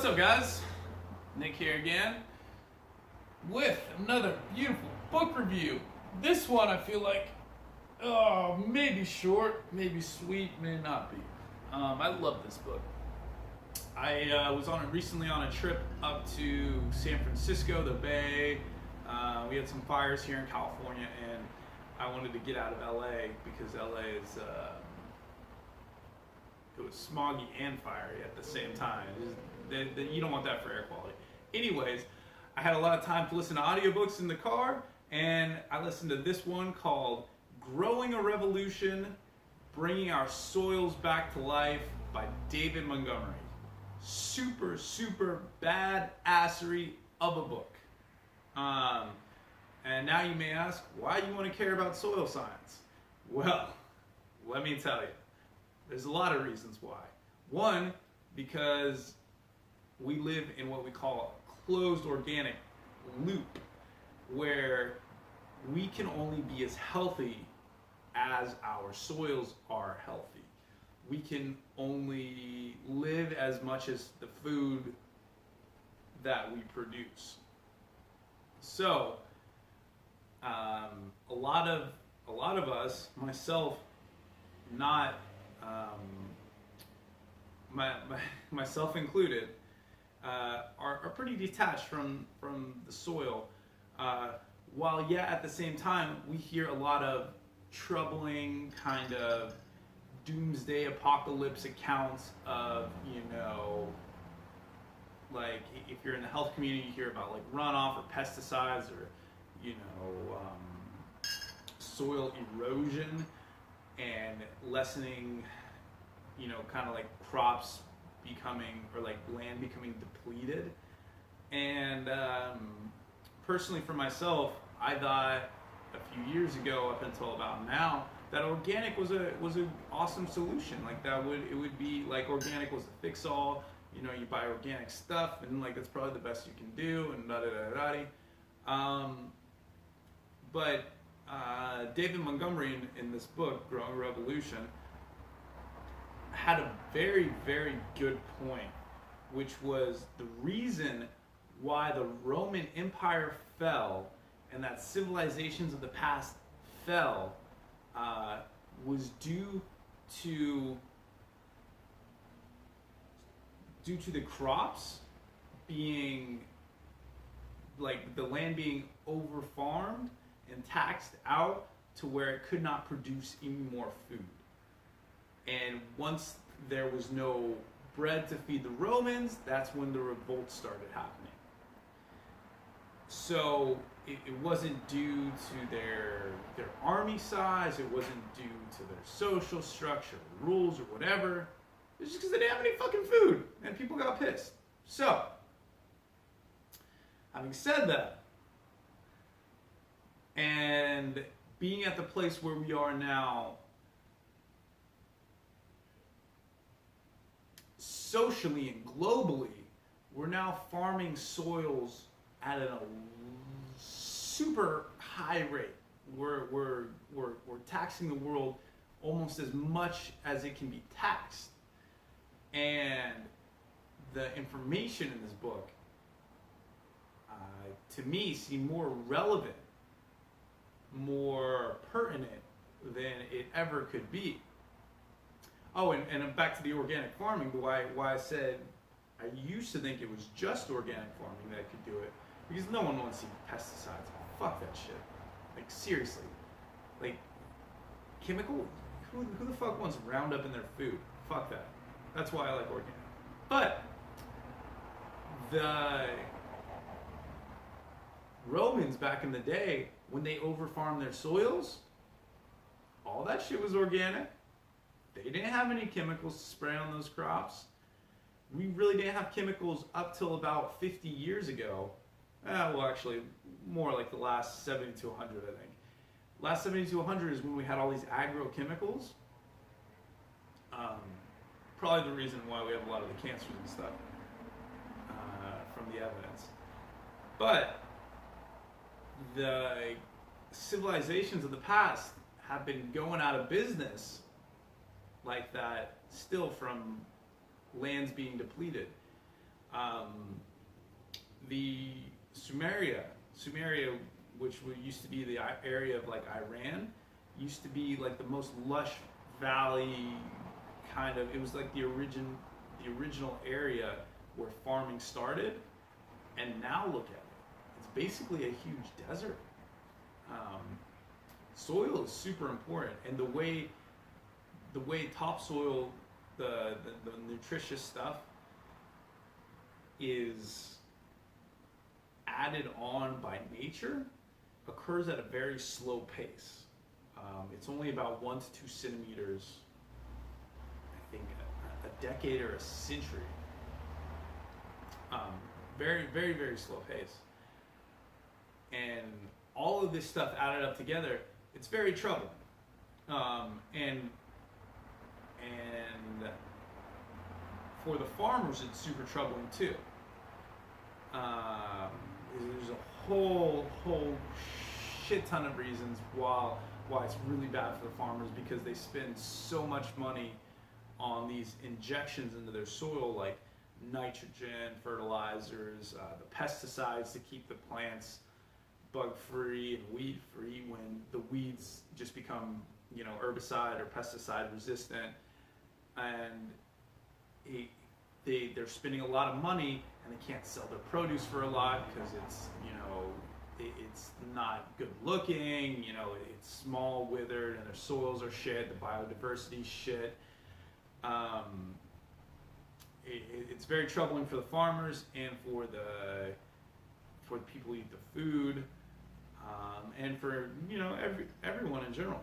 up, guys? Nick here again with another beautiful book review. This one I feel like, maybe short, maybe sweet, may not be. I love this book. I was recently on a trip up to San Francisco, the Bay. We had some fires here in California, and I wanted to get out of LA because LA is it was smoggy and fiery at the same time. You don't want that for air quality. Anyways, I had a lot of time to listen to audiobooks in the car, and I listened to this one called Growing a Revolution, Bringing Our Soils Back to Life by David Montgomery. Super, super bad-assery of a book. And now you may ask, why do you want to care about soil science? Well, let me tell you. There's a lot of reasons why. One, because we live in what we call a closed organic loop, where we can only be as healthy as our soils are healthy. We can only live as much as the food that we produce. So, a lot of us, myself, not myself included, are pretty detached from the soil. While at the same time, we hear a lot of troubling kind of doomsday apocalypse accounts of, like if you're in the health community, you hear about like runoff or pesticides or, soil erosion and lessening, kind of like crops becoming, or like land becoming depleted. And personally for myself, I thought a few years ago up until about now that organic was an awesome solution. Like it would be like organic was the fix all. You buy organic stuff and like that's probably the best you can do and but David Montgomery in this book, Growing a Revolution, had a very, very good point, which was the reason why the Roman Empire fell and that civilizations of the past fell was due to the crops being, like the land being over-farmed and taxed out to where it could not produce any more food. And once there was no bread to feed the Romans, that's when the revolt started happening. So it wasn't due to their army size, it wasn't due to their social structure, rules, or whatever. It's just because they didn't have any fucking food, and people got pissed. So, having said that, and being at the place where we are now, socially and globally, we're now farming soils at a super high rate. We're taxing the world almost as much as it can be taxed. And the information in this book, to me, seemed more relevant, more pertinent than it ever could be. Oh, and back to the organic farming, why I said I used to think it was just organic farming that could do it, because no one wants to see pesticides. Fuck that shit. Like, seriously. Like, chemical? Who the fuck wants Roundup in their food? Fuck that. That's why I like organic. But the Romans back in the day, when they overfarmed their soils, all that shit was organic. They didn't have any chemicals to spray on those crops. We really didn't have chemicals up till about 50 years ago. Well, actually, more like the last 70 to 100, I think. Last 70 to 100 is when we had all these agrochemicals. Probably the reason why we have a lot of the cancers and stuff from the evidence. But the civilizations of the past have been going out of business like that still from lands being depleted. Um, the Sumeria, which used to be the area of like Iran, used to be like the most lush valley kind of. It was like the original area where farming started, and now look at it. It's basically a huge desert. Um, Soil is super important, and the way topsoil, the nutritious stuff is added on by nature occurs at a very slow pace. It's only about 1 to 2 centimeters, I think, a decade or a century. Very, very, very slow pace. And all of this stuff added up together, it's very troubling. And for the farmers, it's super troubling too. There's a whole shit ton of reasons why it's really bad for the farmers, because they spend so much money on these injections into their soil, like nitrogen, fertilizers, the pesticides to keep the plants bug-free and weed-free, when the weeds just become, herbicide or pesticide resistant, and they're spending a lot of money, and they can't sell their produce for a lot because it's it's not good looking, it's small, withered, and their soils are shit, the biodiversity's shit. It's very troubling for the farmers and for the people who eat the food, and for everyone in general,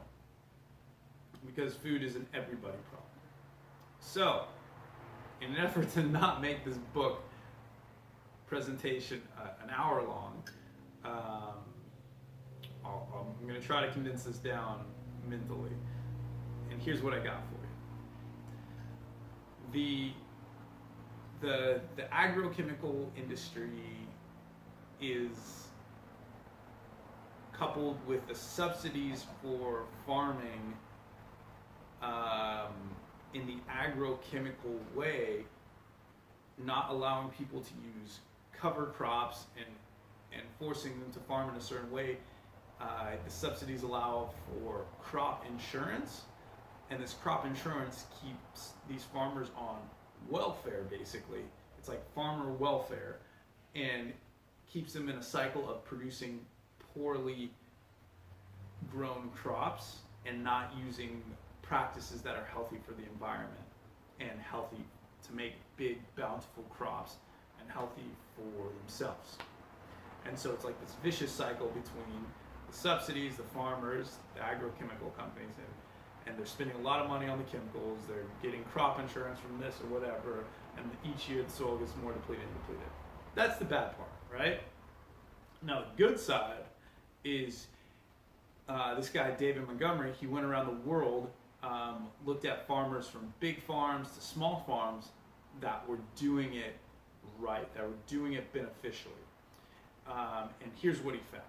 because food is an everybody problem. So, in an effort to not make this book presentation an hour long, I'm going to try to condense this down mentally. And here's what I got for you. The agrochemical industry is coupled with the subsidies for farming in the agrochemical way, not allowing people to use cover crops and forcing them to farm in a certain way. The subsidies allow for crop insurance, and this crop insurance keeps these farmers on welfare, basically. It's like farmer welfare, and keeps them in a cycle of producing poorly grown crops and not using practices that are healthy for the environment and healthy to make big, bountiful crops and healthy for themselves. And so it's like this vicious cycle between the subsidies, the farmers, the agrochemical companies, and they're spending a lot of money on the chemicals, they're getting crop insurance from this or whatever, and each year the soil gets more depleted and depleted. That's the bad part, right? Now the good side is this guy, David Montgomery, he went around the world, looked at farmers from big farms to small farms that were doing it right, that were doing it beneficially. And here's what he found.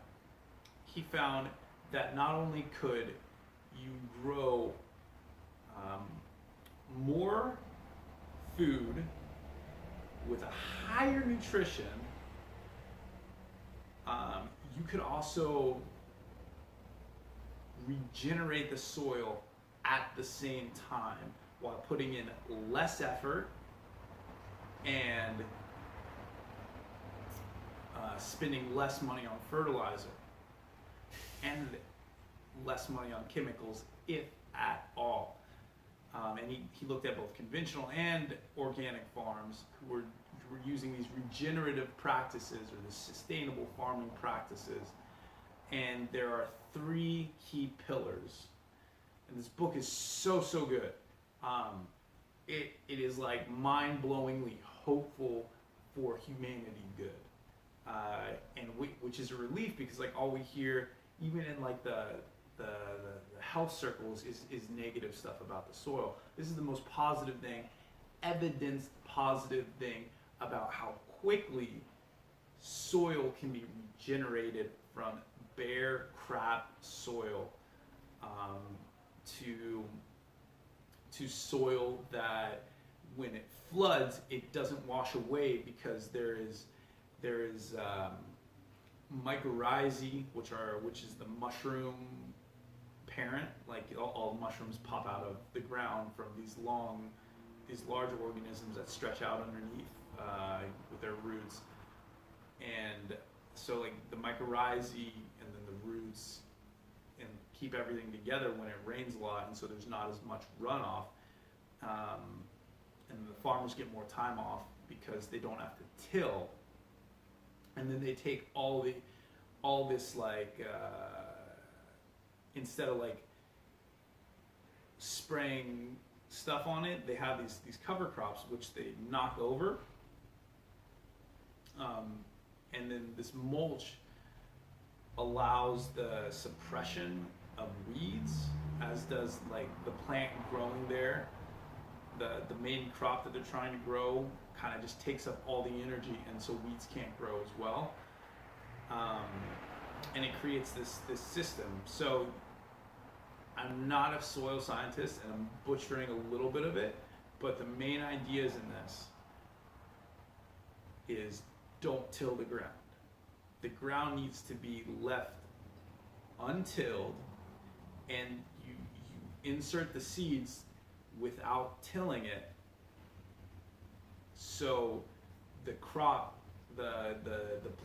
He found that not only could you grow more food with a higher nutrition, you could also regenerate the soil at the same time while putting in less effort and spending less money on fertilizer and less money on chemicals, if at all. And he looked at both conventional and organic farms who were using these regenerative practices or the sustainable farming practices. And there are 3 key pillars. And this book is so good. It is like mind-blowingly hopeful for humanity good. And which is a relief, because like all we hear, even in like the health circles, is negative stuff about the soil. This is the most positive thing, evidenced positive thing about how quickly soil can be regenerated from bare crap soil to soil that when it floods, it doesn't wash away because there is mycorrhizae, which is the mushroom parent. Like all mushrooms pop out of the ground from these large organisms that stretch out underneath with their roots, and so like the mycorrhizae and then the roots and keep everything together when it rains a lot, and so there's not as much runoff, and the farmers get more time off because they don't have to till, and then they take all this like instead of like spraying stuff on it, they have these cover crops which they knock over, and then this mulch allows the suppression of weeds, as does like the plant growing there. The main crop that they're trying to grow kind of just takes up all the energy, and so weeds can't grow as well, and it creates this system. So I'm not a soil scientist, and I'm butchering a little bit of it, but the main ideas in this is don't till the ground. The ground needs to be left untilled, and you insert the seeds without tilling it, so the crop, the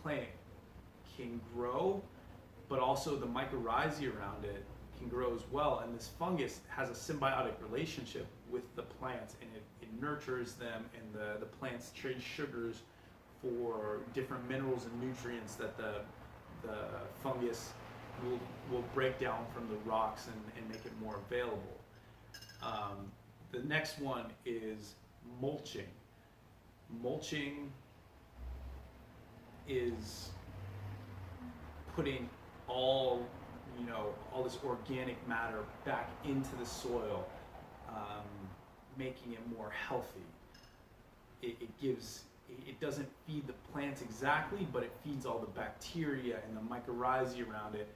plant can grow, but also the mycorrhizae around it can grow as well, and this fungus has a symbiotic relationship with the plants, and it nurtures them, and the plants trade sugars for different minerals and nutrients that the fungus will break down from the rocks and make it more available. The next one is mulching. Mulching is putting all this organic matter back into the soil, making it more healthy. It doesn't feed the plants exactly, but it feeds all the bacteria and the mycorrhizae around it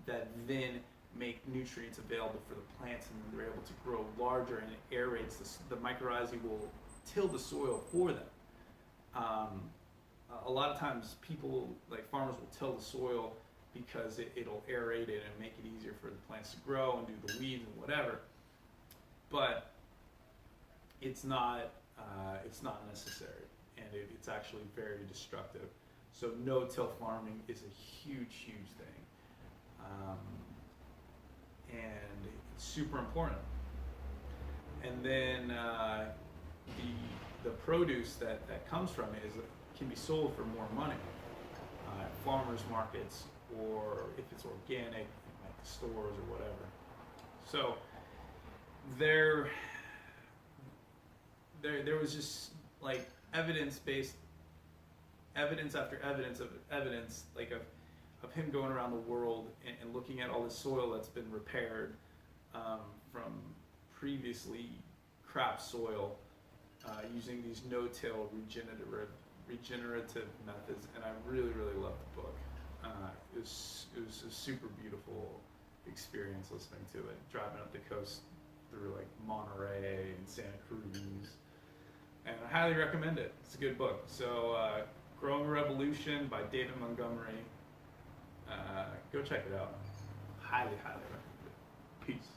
that then make nutrients available for the plants, and they're able to grow larger, and it aerates. The mycorrhizae will till the soil for them. A lot of times people, like farmers, will till the soil because it'll aerate it and make it easier for the plants to grow and do the weeds and whatever, but it's not necessary, and it's actually very destructive. So no-till farming is a huge thing, and it's super important. And then the produce that comes from it can be sold for more money at farmers markets, or if it's organic, at the stores or whatever. So there was just like evidence after evidence, like of him going around the world and looking at all this soil that's been repaired from previously crap soil, using these no-till regenerative methods, and I really loved the book. It was a super beautiful experience listening to it, driving up the coast through like Monterey and Santa Cruz, and I highly recommend it. It's a good book. So Growing Revolution by David Montgomery. Go check it out. Highly recommend it. Peace.